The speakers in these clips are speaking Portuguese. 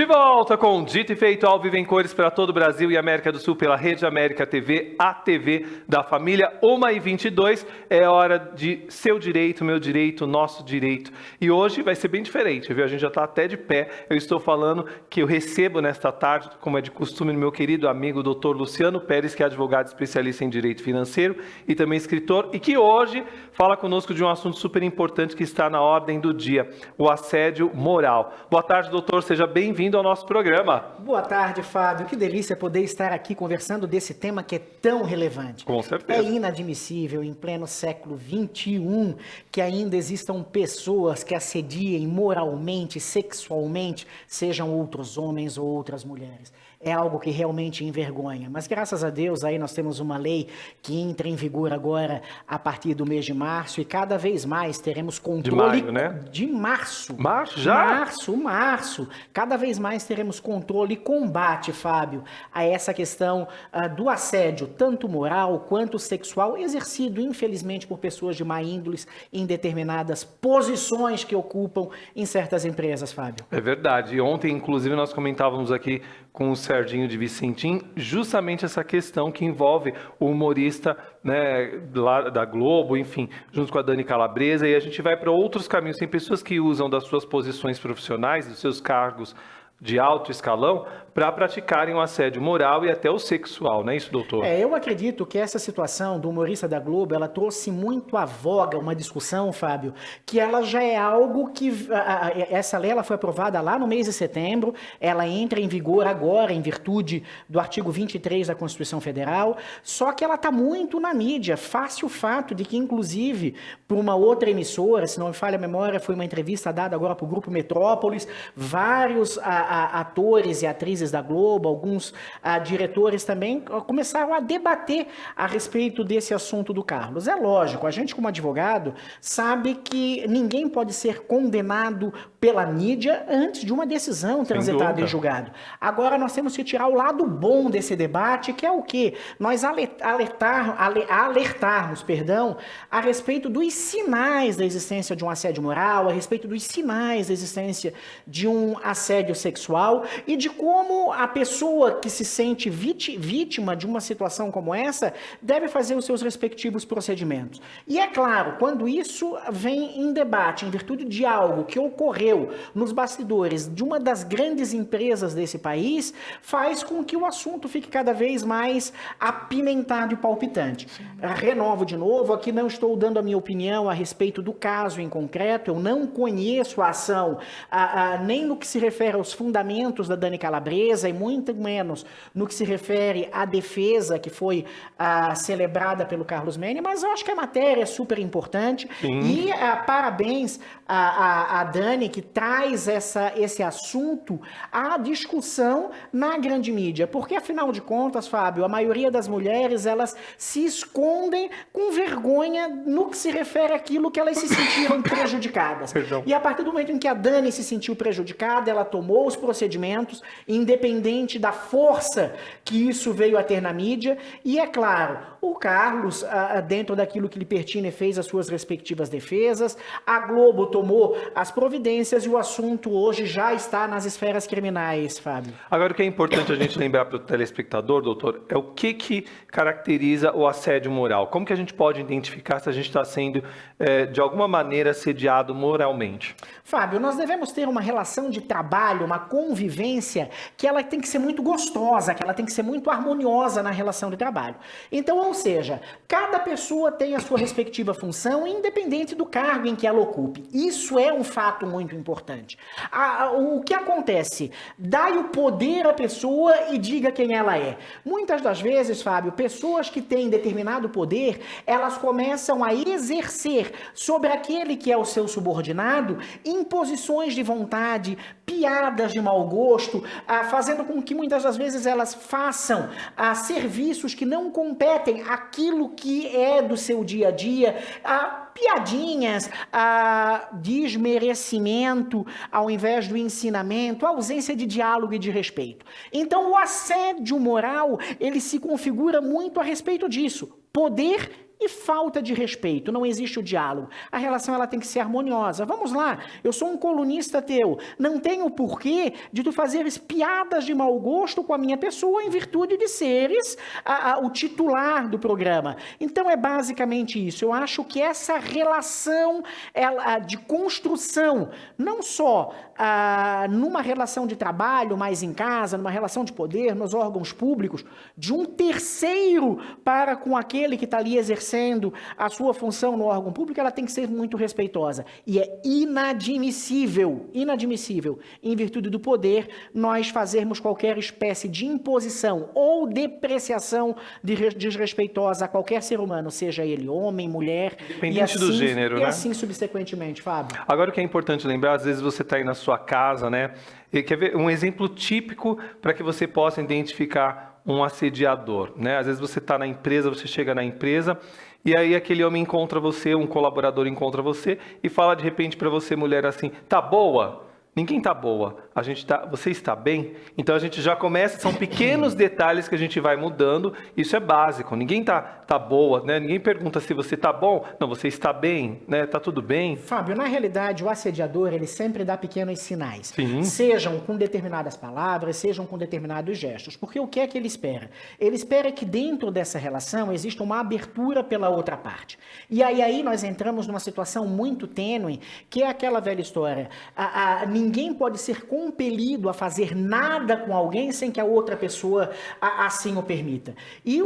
De volta com Dito e Feito ao vivo em cores para todo o Brasil e América do Sul pela Rede América TV, a TV da família. 1h22 é hora de seu direito, meu direito, nosso direito. E hoje vai ser bem diferente, viu? A gente já está até de pé. Eu estou falando que eu recebo nesta tarde, como é de costume, meu querido amigo Dr. Luciano Pérez, que é advogado especialista em direito financeiro e também escritor, e que hoje fala conosco de um assunto super importante que está na ordem do dia, o assédio moral. Boa tarde, doutor. Seja bem-vindo ao nosso programa. Boa tarde, Fábio. Que delícia poder estar aqui conversando desse tema que é tão relevante. Com certeza. É inadmissível, em pleno século XXI, que ainda existam pessoas que assediem moralmente, sexualmente, sejam outros homens ou outras mulheres. É algo que realmente envergonha. Mas, graças a Deus, aí nós temos uma lei que entra em vigor agora a partir do mês de março e cada vez mais teremos controle... De maio, né? De março. Março já? Março. Cada vez mais teremos controle e combate, Fábio, a essa questão do assédio, tanto moral quanto sexual, exercido, infelizmente, por pessoas de má índole em determinadas posições que ocupam em certas empresas, Fábio. É verdade. E ontem, inclusive, nós comentávamos aqui com o Serginho de Vicentim, justamente essa questão que envolve o humorista, né, lá da Globo, enfim, junto com a Dani Calabresa, e a gente vai para outros caminhos. Tem pessoas que usam das suas posições profissionais, dos seus cargos de alto escalão, para praticarem o assédio moral e até o sexual, não é isso, doutor? Eu acredito que essa situação do humorista da Globo, ela trouxe muito à voga uma discussão, Fábio, que ela já é algo que... Essa lei ela foi aprovada lá no mês de setembro, ela entra em vigor agora em virtude do artigo 23 da Constituição Federal, só que ela está muito na mídia. Fácil o fato de que, inclusive, por uma outra emissora, se não me falha a memória, foi uma entrevista dada agora para o Grupo Metrópolis, vários atores e atrizes da Globo, alguns diretores também começaram a debater a respeito desse assunto do Carlos. É lógico, a gente como advogado sabe que ninguém pode ser condenado pela mídia antes de uma decisão transitada em julgado. Agora nós temos que tirar o lado bom desse debate, que é o quê? Nós alertarmos, a respeito dos sinais da existência de um assédio moral, a respeito dos sinais da existência de um assédio sexual e de como a pessoa que se sente vítima de uma situação como essa deve fazer os seus respectivos procedimentos. E é claro, quando isso vem em debate, em virtude de algo que ocorreu nos bastidores de uma das grandes empresas desse país, faz com que o assunto fique cada vez mais apimentado e palpitante. Renovo de novo, aqui não estou dando a minha opinião a respeito do caso em concreto, eu não conheço a ação, nem no que se refere aos fundamentos da Dani Calabresa e muito menos no que se refere à defesa que foi celebrada pelo Carlos Mene, mas eu acho que a matéria é super importante. Sim. E parabéns a Dani, que traz esse assunto à discussão na grande mídia, porque afinal de contas, Fábio, a maioria das mulheres, elas se escondem com vergonha no que se refere àquilo que elas se sentiram prejudicadas. Perdão. E a partir do momento em que a Dani se sentiu prejudicada, ela tomou os procedimentos, independente da força que isso veio a ter na mídia, e é claro, o Carlos, dentro daquilo que lhe pertine, fez as suas respectivas defesas, a Globo tomou as providências e o assunto hoje já está nas esferas criminais, Fábio. Agora, o que é importante a gente lembrar para o telespectador, doutor, é o que caracteriza o assédio moral. Como que a gente pode identificar se a gente está sendo, de alguma maneira, assediado moralmente? Fábio, nós devemos ter uma relação de trabalho, uma convivência que ela tem que ser muito gostosa, que ela tem que ser muito harmoniosa na relação de trabalho. Então, ou seja, cada pessoa tem a sua respectiva função, independente do cargo em que ela ocupe. Isso é um fato muito importante. O que acontece? Dai o poder à pessoa e diga quem ela é. Muitas das vezes, Fábio, pessoas que têm determinado poder, elas começam a exercer sobre aquele que é o seu subordinado imposições de vontade, piadas de mau gosto, fazendo com que muitas das vezes elas façam serviços que não competem àquilo que é do seu dia a dia, piadinhas, desmerecimento ao invés do ensinamento, ausência de diálogo e de respeito. Então o assédio moral, ele se configura muito a respeito disso. Poder e falta de respeito, não existe o diálogo. A relação ela tem que ser harmoniosa. Vamos lá, eu sou um colunista teu, não tenho porquê de tu fazeres piadas de mau gosto com a minha pessoa em virtude de seres o titular do programa. Então é basicamente isso. Eu acho que essa relação de construção, não só numa relação de trabalho, mas em casa, numa relação de poder, nos órgãos públicos, de um terceiro para com aquele que está ali exercendo a sua função no órgão público, ela tem que ser muito respeitosa. E é inadmissível, em virtude do poder, nós fazermos qualquer espécie de imposição ou depreciação desrespeitosa a qualquer ser humano, seja ele homem, mulher, independente do gênero, né? E assim subsequentemente, Fábio. Agora o que é importante lembrar, às vezes você está aí na sua casa, né? E quer ver um exemplo típico para que você possa identificar um assediador, né? Às vezes você está na empresa, você chega na empresa e aí aquele homem encontra você, um colaborador encontra você e fala de repente para você, mulher, assim, tá boa? Ninguém tá boa, você está bem? Então a gente já começa, são pequenos detalhes que a gente vai mudando, isso é básico, ninguém tá boa, né? Ninguém pergunta se você tá bom, não, você está bem, né? Tá tudo bem? Fábio, na realidade o assediador, ele sempre dá pequenos sinais, Sim. Sejam com determinadas palavras, sejam com determinados gestos, porque o que é que ele espera? Ele espera que dentro dessa relação exista uma abertura pela outra parte, e aí nós entramos numa situação muito tênue, que é aquela velha história, ninguém pode ser compelido a fazer nada com alguém sem que a outra pessoa assim o permita. E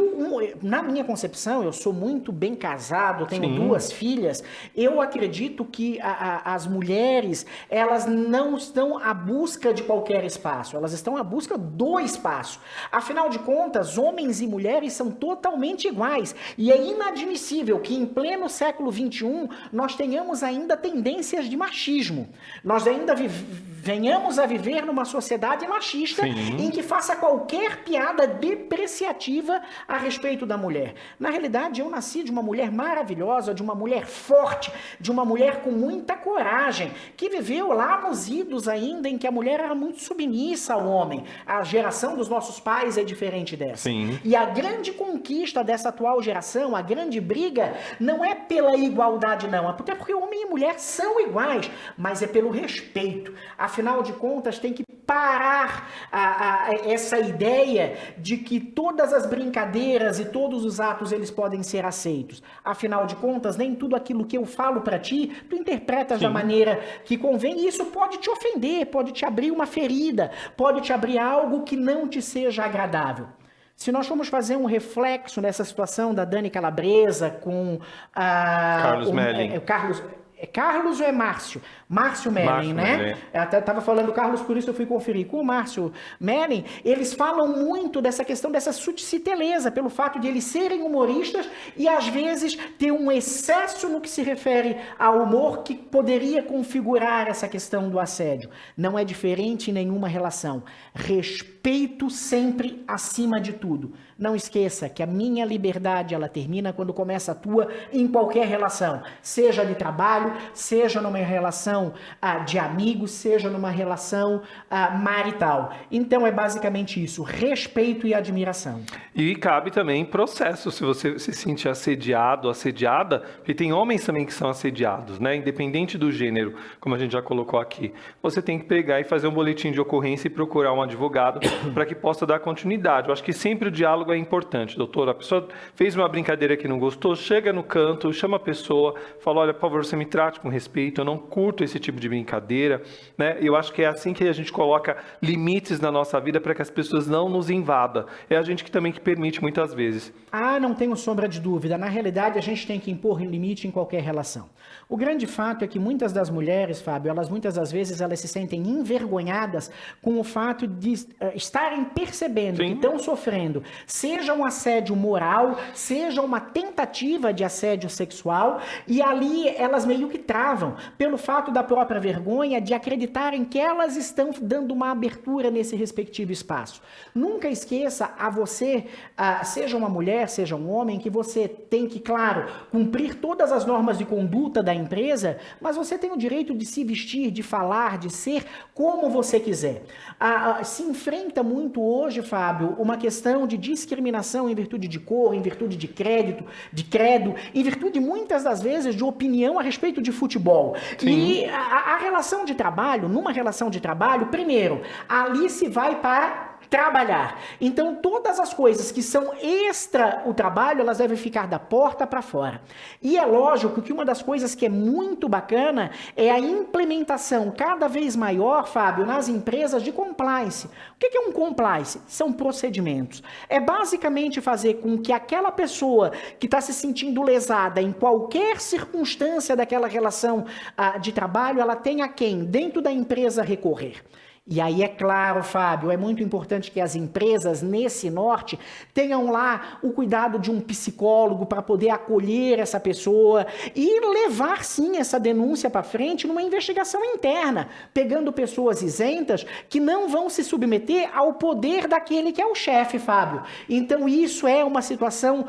na minha concepção, eu sou muito bem casado, tenho duas filhas, eu acredito que as mulheres, elas não estão à busca de qualquer espaço, elas estão à busca do espaço. Afinal de contas, homens e mulheres são totalmente iguais, e é inadmissível que em pleno século XXI nós tenhamos ainda tendências de machismo. Nós ainda venhamos a viver numa sociedade machista em que faça qualquer piada depreciativa a respeito da mulher. Na realidade, eu nasci de uma mulher maravilhosa, de uma mulher forte, de uma mulher com muita coragem, que viveu lá nos idos ainda em que a mulher era muito submissa ao homem. A geração dos nossos pais é diferente dessa. Sim. E a grande conquista dessa atual geração, a grande briga, não é pela igualdade, não. Até porque homem e mulher são iguais, mas é pelo respeito. Afinal de contas, tem que parar essa ideia de que todas as brincadeiras e todos os atos eles podem ser aceitos. Afinal de contas, nem tudo aquilo que eu falo para ti, tu interpretas da maneira que convém, e isso pode te ofender, pode te abrir uma ferida, pode te abrir algo que não te seja agradável. Se nós formos fazer um reflexo nessa situação da Dani Calabresa com Carlos Melling. Carlos ou é Márcio? Márcio Melling, né? Melling. Eu até estava falando Carlos, por isso eu fui conferir. Com o Márcio Melling, eles falam muito dessa questão, dessa sutileza, pelo fato de eles serem humoristas e às vezes ter um excesso no que se refere ao humor que poderia configurar essa questão do assédio. Não é diferente em nenhuma relação. Respeito sempre acima de tudo. Não esqueça que a minha liberdade, ela termina quando começa a tua em qualquer relação, seja de trabalho, seja numa relação de amigos, seja numa relação marital. Então é basicamente isso, respeito e admiração. E cabe também processo, se você se sente assediado, assediada, porque tem homens também que são assediados, né? Independente do gênero, como a gente já colocou aqui. Você tem que pegar e fazer um boletim de ocorrência e procurar um advogado para que possa dar continuidade. Eu acho que sempre o diálogo é importante, doutor. A pessoa fez uma brincadeira que não gostou, chega no canto, chama a pessoa, fala, olha, por favor, você me trate com respeito, eu não curto esse tipo de brincadeira, né? Eu acho que é assim que a gente coloca limites na nossa vida para que as pessoas não nos invadam. É a gente que também que permite muitas vezes. Não tenho sombra de dúvida. Na realidade, a gente tem que impor limite em qualquer relação. O grande fato é que muitas das mulheres, Fábio, muitas das vezes elas se sentem envergonhadas com o fato de estarem percebendo que estão sofrendo, seja um assédio moral, seja uma tentativa de assédio sexual, e ali elas meio que travam, pelo fato da própria vergonha de acreditarem que elas estão dando uma abertura nesse respectivo espaço. Nunca esqueça seja uma mulher, seja um homem, que você tem que, claro, cumprir todas as normas de conduta da empresa, mas você tem o direito de se vestir, de falar, de ser como você quiser. Se enfrente enfrenta muito hoje, Fábio, uma questão de discriminação em virtude de cor, em virtude de crédito, de credo, em virtude muitas das vezes de opinião a respeito de futebol. Sim. E a relação de trabalho, numa relação de trabalho, primeiro, ali se vai para trabalhar. Então, todas as coisas que são extra o trabalho, elas devem ficar da porta para fora. E é lógico que uma das coisas que é muito bacana é a implementação cada vez maior, Fábio, nas empresas de compliance. O que é um compliance? São procedimentos. É basicamente fazer com que aquela pessoa que está se sentindo lesada em qualquer circunstância daquela relação de trabalho, ela tenha quem? Dentro da empresa recorrer. E aí, é claro, Fábio, é muito importante que as empresas, nesse norte, tenham lá o cuidado de um psicólogo para poder acolher essa pessoa e levar, sim, essa denúncia para frente numa investigação interna, pegando pessoas isentas que não vão se submeter ao poder daquele que é o chefe, Fábio. Então, isso é uma situação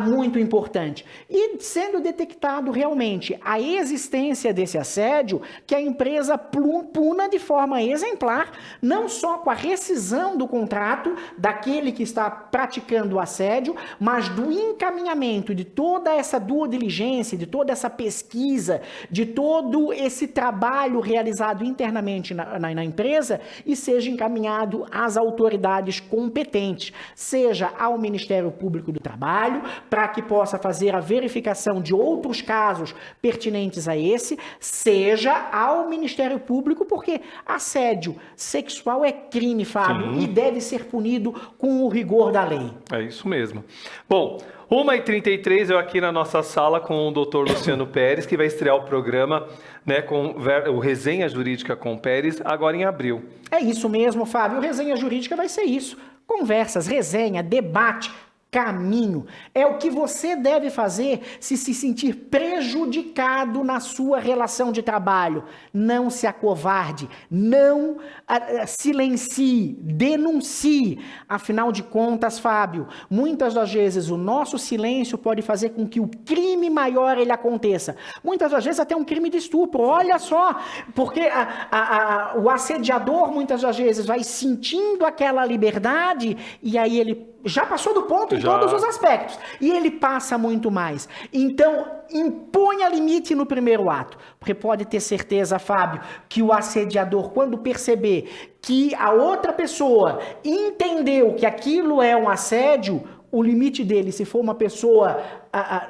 muito importante. E sendo detectado realmente a existência desse assédio, que a empresa puna de forma exemplar, não só com a rescisão do contrato daquele que está praticando o assédio, mas do encaminhamento de toda essa due diligência, de toda essa pesquisa, de todo esse trabalho realizado internamente na empresa e seja encaminhado às autoridades competentes, seja ao Ministério Público do Trabalho, para que possa fazer a verificação de outros casos pertinentes a esse, seja ao Ministério Público, porque assédio sexual é crime, Fábio, e deve ser punido com o rigor da lei. É isso mesmo. Bom, 1h33, eu aqui na nossa sala com o Dr. Luciano Pérez, que vai estrear o programa, né, com o Resenha Jurídica com Pérez, agora em abril. É isso mesmo, Fábio. O Resenha Jurídica vai ser isso. Conversas, resenha, debate, caminho. É o que você deve fazer se sentir prejudicado na sua relação de trabalho. Não se acovarde, não silencie, denuncie. Afinal de contas, Fábio, muitas das vezes o nosso silêncio pode fazer com que o crime maior ele aconteça. Muitas das vezes até um crime de estupro. Olha só, porque o assediador muitas das vezes vai sentindo aquela liberdade e aí ele já passou do ponto em todos os aspectos. E ele passa muito mais. Então, imponha limite no primeiro ato. Porque pode ter certeza, Fábio, que o assediador, quando perceber que a outra pessoa entendeu que aquilo é um assédio, o limite dele, se for uma pessoa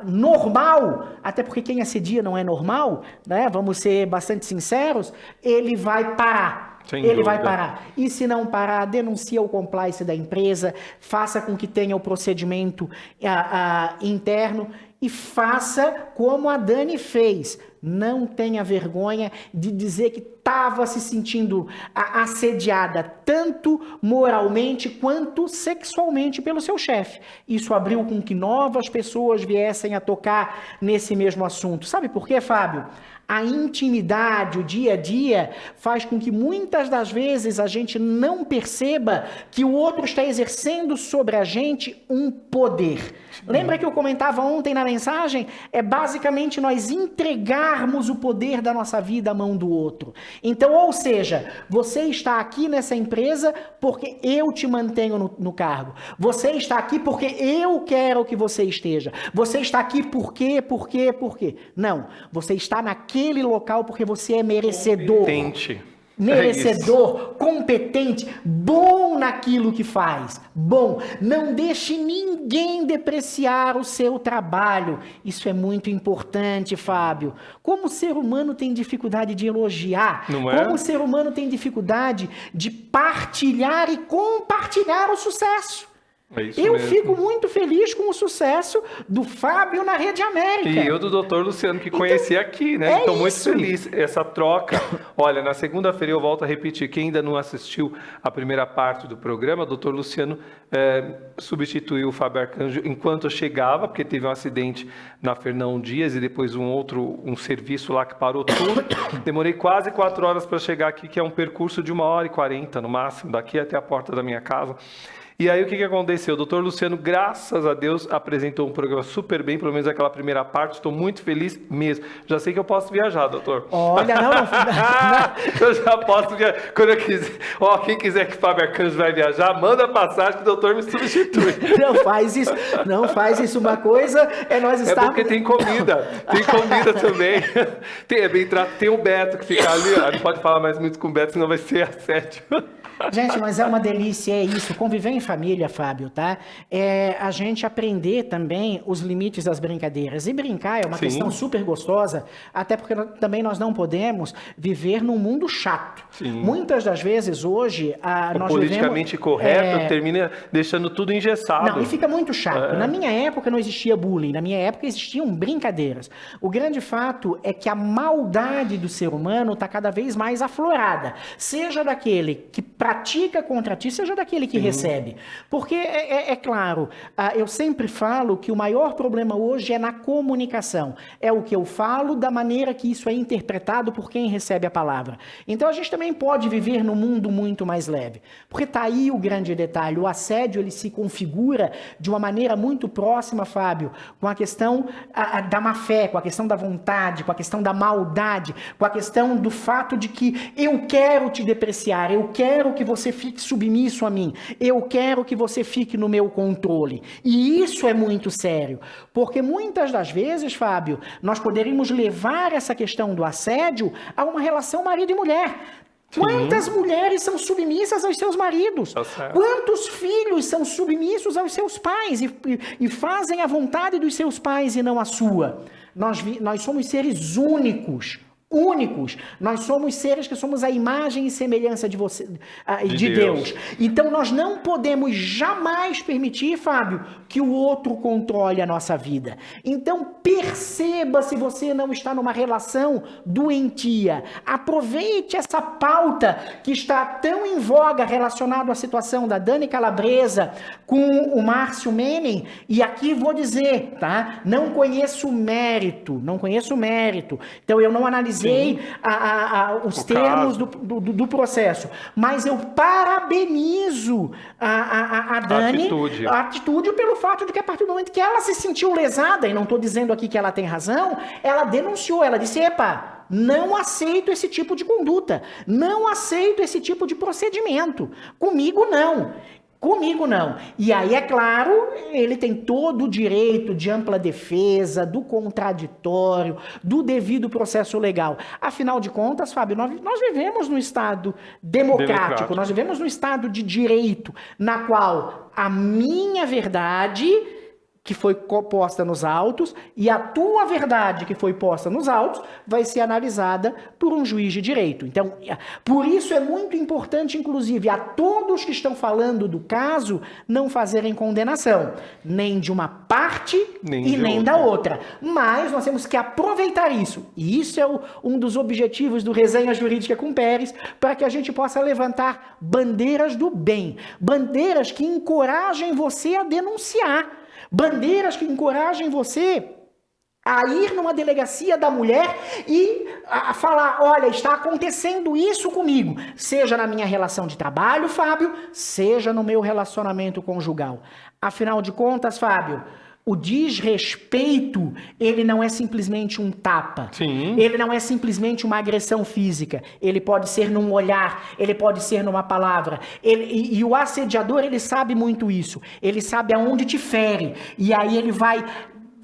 normal, até porque quem assedia não é normal, né? Vamos ser bastante sinceros, ele vai parar. Ele vai parar. E se não parar, denuncia o compliance da empresa, faça com que tenha o procedimento interno e faça como a Dani fez. Não tenha vergonha de dizer que estava se sentindo assediada, tanto moralmente quanto sexualmente pelo seu chefe. Isso abriu com que novas pessoas viessem a tocar nesse mesmo assunto. Sabe por quê, Fábio? A intimidade, o dia a dia, faz com que muitas das vezes a gente não perceba que o outro está exercendo sobre a gente um poder. Lembra que eu comentava ontem na mensagem? É basicamente nós entregarmos o poder da nossa vida à mão do outro. Então, ou seja, você está aqui nessa empresa porque eu te mantenho no cargo. Você está aqui porque eu quero que você esteja. Você está aqui por quê? Não, você está naquele local porque você é merecedor. Competente. Merecedor, competente, bom naquilo que faz. Bom, não deixe ninguém depreciar o seu trabalho. Isso é muito importante, Fábio. Como o ser humano tem dificuldade de elogiar, não é? Como o ser humano tem dificuldade de partilhar e compartilhar o sucesso. Eu fico muito feliz com o sucesso do Fábio na Rede América. E eu do Dr. Luciano, que conheci aqui, né? Estou muito feliz. Essa troca. Olha, na segunda-feira eu volto a repetir. Quem ainda não assistiu a primeira parte do programa, o Dr. Luciano substituiu o Fábio Arcanjo enquanto eu chegava, porque teve um acidente na Fernão Dias e depois um serviço lá que parou tudo. Demorei quase 4 horas para chegar aqui, que é um percurso de 1h40 no máximo, daqui até a porta da minha casa. E aí o que aconteceu? O doutor Luciano, graças a Deus, apresentou um programa super bem, pelo menos aquela primeira parte. Estou muito feliz mesmo. Já sei que eu posso viajar, doutor. Olha, não. Eu já posso viajar. Quando eu quiser. Ó, quem quiser que o Fábio Arcanjo vai viajar, manda passagem que o doutor me substitui. Não faz isso. Não faz isso. Uma coisa é nós estarmos... É porque tem comida. Tem comida também. Tem o Beto que fica ali. Ó. Não pode falar mais muito com o Beto, senão vai ser assédio. Gente, mas é uma delícia, é isso. Conviver em família, Fábio, tá? É a gente aprender também os limites das brincadeiras. E brincar é uma questão super gostosa, até porque também nós não podemos viver num mundo chato. Sim. Muitas das vezes, hoje, nós politicamente correto termina deixando tudo engessado. Não, e fica muito chato. Na minha época não existia bullying, na minha época existiam brincadeiras. O grande fato é que a maldade do ser humano está cada vez mais aflorada. Seja daquele que pratica contra ti, seja daquele que recebe. Porque, é claro, eu sempre falo que o maior problema hoje é na comunicação. É o que eu falo, da maneira que isso é interpretado por quem recebe a palavra. Então, a gente também pode viver num mundo muito mais leve. Porque tá aí o grande detalhe. O assédio, ele se configura de uma maneira muito próxima, Fábio, com a questão da má-fé, com a questão da vontade, com a questão da maldade, com a questão do fato de que eu quero te depreciar, eu quero que você fique submisso a mim, eu quero que você fique no meu controle. E isso é muito sério, porque muitas das vezes, Fábio, nós poderíamos levar essa questão do assédio a uma relação marido e mulher. Quantas mulheres são submissas aos seus maridos? Quantos filhos são submissos aos seus pais e fazem a vontade dos seus pais e não a sua? Nós somos seres únicos. Nós somos seres que somos a imagem e semelhança de Deus. Então nós não podemos jamais permitir, Fábio, que o outro controle a nossa vida. Então perceba se você não está numa relação doentia. Aproveite essa pauta que está tão em voga relacionada à situação da Dani Calabresa com o Márcio Menem. E aqui vou dizer, tá? Não conheço mérito. Então eu não analisei os termos do processo, mas eu parabenizo a Dani, a atitude pelo fato de que a partir do momento que ela se sentiu lesada, e não estou dizendo aqui que ela tem razão, ela denunciou, ela disse, epa, não aceito esse tipo de conduta, não aceito esse tipo de procedimento, comigo não. E aí, é claro, ele tem todo o direito de ampla defesa, do contraditório, do devido processo legal. Afinal de contas, Fábio, nós vivemos num Estado democrático, nós vivemos num Estado de direito, na qual a minha verdade, que foi posta nos autos, e a tua verdade, que foi posta nos autos, vai ser analisada por um juiz de direito. Então, por isso é muito importante, inclusive, a todos que estão falando do caso, não fazerem condenação, nem de uma parte nem da outra. Mas nós temos que aproveitar isso. E isso é um dos objetivos do Resenha Jurídica com Pérez, para que a gente possa levantar bandeiras do bem, bandeiras que encorajem você a denunciar, bandeiras que encorajem você a ir numa delegacia da mulher e a falar, olha, está acontecendo isso comigo, seja na minha relação de trabalho, Fábio, seja no meu relacionamento conjugal. Afinal de contas, Fábio, o desrespeito, ele não é simplesmente um tapa. Sim. Ele não é simplesmente uma agressão física. Ele pode ser num olhar, ele pode ser numa palavra. E o assediador, ele sabe muito isso. Ele sabe aonde te fere. E aí ele vai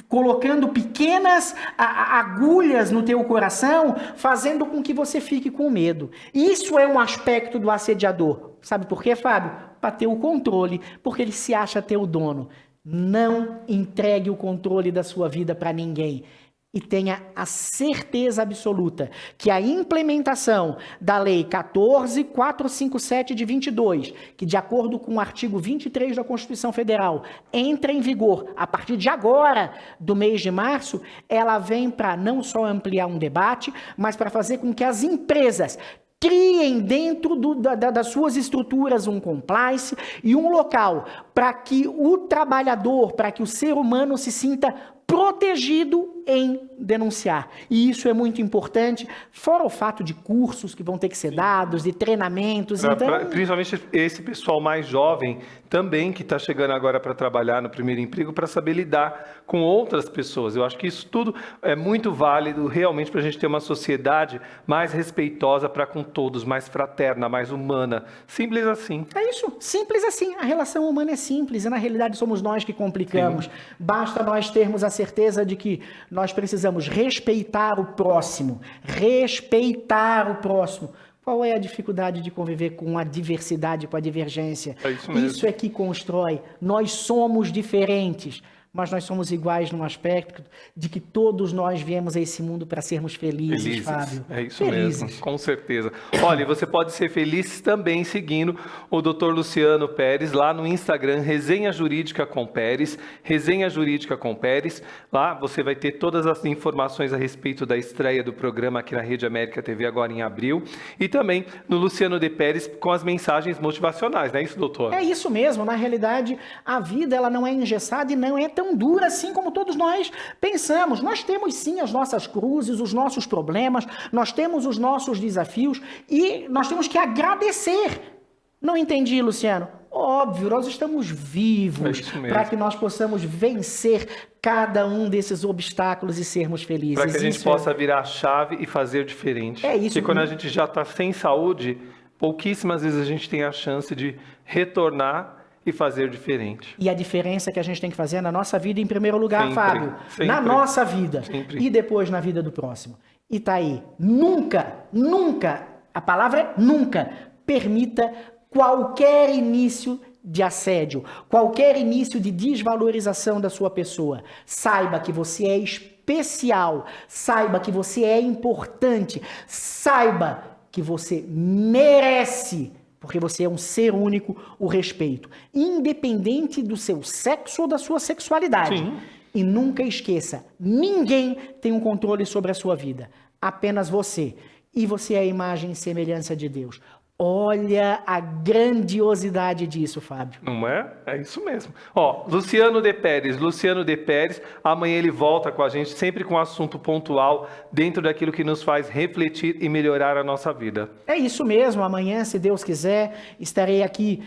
colocando pequenas agulhas no teu coração, fazendo com que você fique com medo. Isso é um aspecto do assediador. Sabe por quê, Fábio? Para ter o controle, porque ele se acha ter o dono. Não entregue o controle da sua vida para ninguém. E tenha a certeza absoluta que a implementação da Lei 14.457 de 22, que de acordo com o artigo 23 da Constituição Federal, entra em vigor a partir de agora, do mês de março, ela vem para não só ampliar um debate, mas para fazer com que as empresas criem dentro das suas estruturas um compliance e um local para que o trabalhador, para que o ser humano se sinta protegido em denunciar. E isso é muito importante, fora o fato de cursos que vão ter que ser dados, de treinamentos. Principalmente esse pessoal mais jovem também que está chegando agora para trabalhar no primeiro emprego, para saber lidar com outras pessoas. Eu acho que isso tudo é muito válido realmente para a gente ter uma sociedade mais respeitosa para com todos, mais fraterna, mais humana. Simples assim. É isso, simples assim. A relação humana é simples e na realidade somos nós que complicamos. Sim. Basta nós termos a certeza de que nós precisamos respeitar o próximo. Respeitar o próximo. Qual é a dificuldade de conviver com a diversidade, com a divergência? É isso mesmo. Isso é que constrói. Nós somos diferentes, mas nós somos iguais num aspecto de que todos nós viemos a esse mundo para sermos felizes, Fábio. É isso mesmo, com certeza. Olha, você pode ser feliz também seguindo o Dr. Luciano Pérez lá no Instagram, Resenha Jurídica com Pérez, Resenha Jurídica com Pérez. Lá você vai ter todas as informações a respeito da estreia do programa aqui na Rede América TV agora em abril. E também no Luciano de Pérez com as mensagens motivacionais, não é isso, doutor? É isso mesmo. Na realidade, a vida ela não é engessada e não é tão dura assim como todos nós pensamos. Nós temos sim as nossas cruzes, os nossos problemas, nós temos os nossos desafios e nós temos que agradecer. Não entendi, Luciano? Óbvio, nós estamos vivos para que nós possamos vencer cada um desses obstáculos e sermos felizes. Para que a gente possa virar a chave e fazer diferente. É isso. Porque quando a gente já está sem saúde, pouquíssimas vezes a gente tem a chance de retornar e fazer diferente. E a diferença que a gente tem que fazer na nossa vida em primeiro lugar, sempre, Fábio. Sempre, na nossa vida. Sempre. E depois na vida do próximo. E tá aí. Nunca, nunca, a palavra é nunca, permita qualquer início de assédio, qualquer início de desvalorização da sua pessoa. Saiba que você é especial. Saiba que você é importante. Saiba que você merece, porque você é um ser único, o respeito, independente do seu sexo ou da sua sexualidade. Sim. E nunca esqueça, ninguém tem um controle sobre a sua vida, apenas você. E você é a imagem e semelhança de Deus. Olha a grandiosidade disso, Fábio. Não é? É isso mesmo. Ó, Luciano de Pérez, amanhã ele volta com a gente, sempre com um assunto pontual, dentro daquilo que nos faz refletir e melhorar a nossa vida. É isso mesmo, amanhã, se Deus quiser, estarei aqui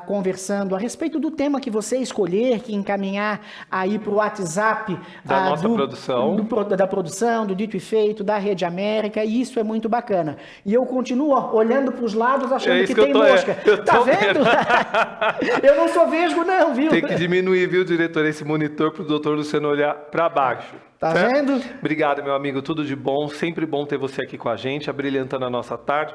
conversando a respeito do tema que você escolher, que encaminhar aí para o WhatsApp da nossa produção. Da produção, do Dito e Feito, da Rede América, e isso é muito bacana. E eu continuo olhando para os lados, achando que tem mosca. Tá vendo? Eu não sou vesgo não, viu? Tem que diminuir, viu, diretor, esse monitor para o doutor Luciano olhar para baixo. Tá vendo? Obrigado, meu amigo, tudo de bom. Sempre bom ter você aqui com a gente, abrilhantando a nossa tarde.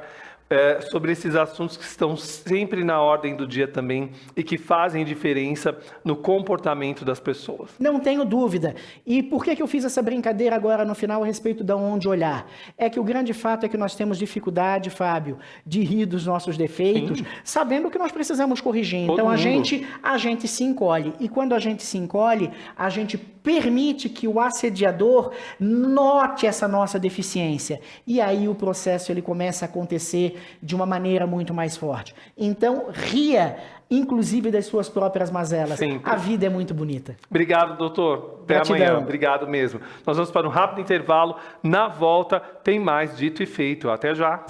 Sobre esses assuntos que estão sempre na ordem do dia também e que fazem diferença no comportamento das pessoas. Não tenho dúvida. E por que eu fiz essa brincadeira agora no final a respeito de onde olhar? É que o grande fato é que nós temos dificuldade, Fábio, de rir dos nossos defeitos, sim, sabendo que nós precisamos corrigir. Então a gente se encolhe. E quando a gente se encolhe, a gente permite que o assediador note essa nossa deficiência. E aí o processo ele começa a acontecer de uma maneira muito mais forte. Então, ria, inclusive, das suas próprias mazelas. Sempre. A vida é muito bonita. Obrigado, doutor. Até Gratidão. Amanhã. Obrigado mesmo. Nós vamos para um rápido intervalo. Na volta, tem mais Dito e Feito. Até já.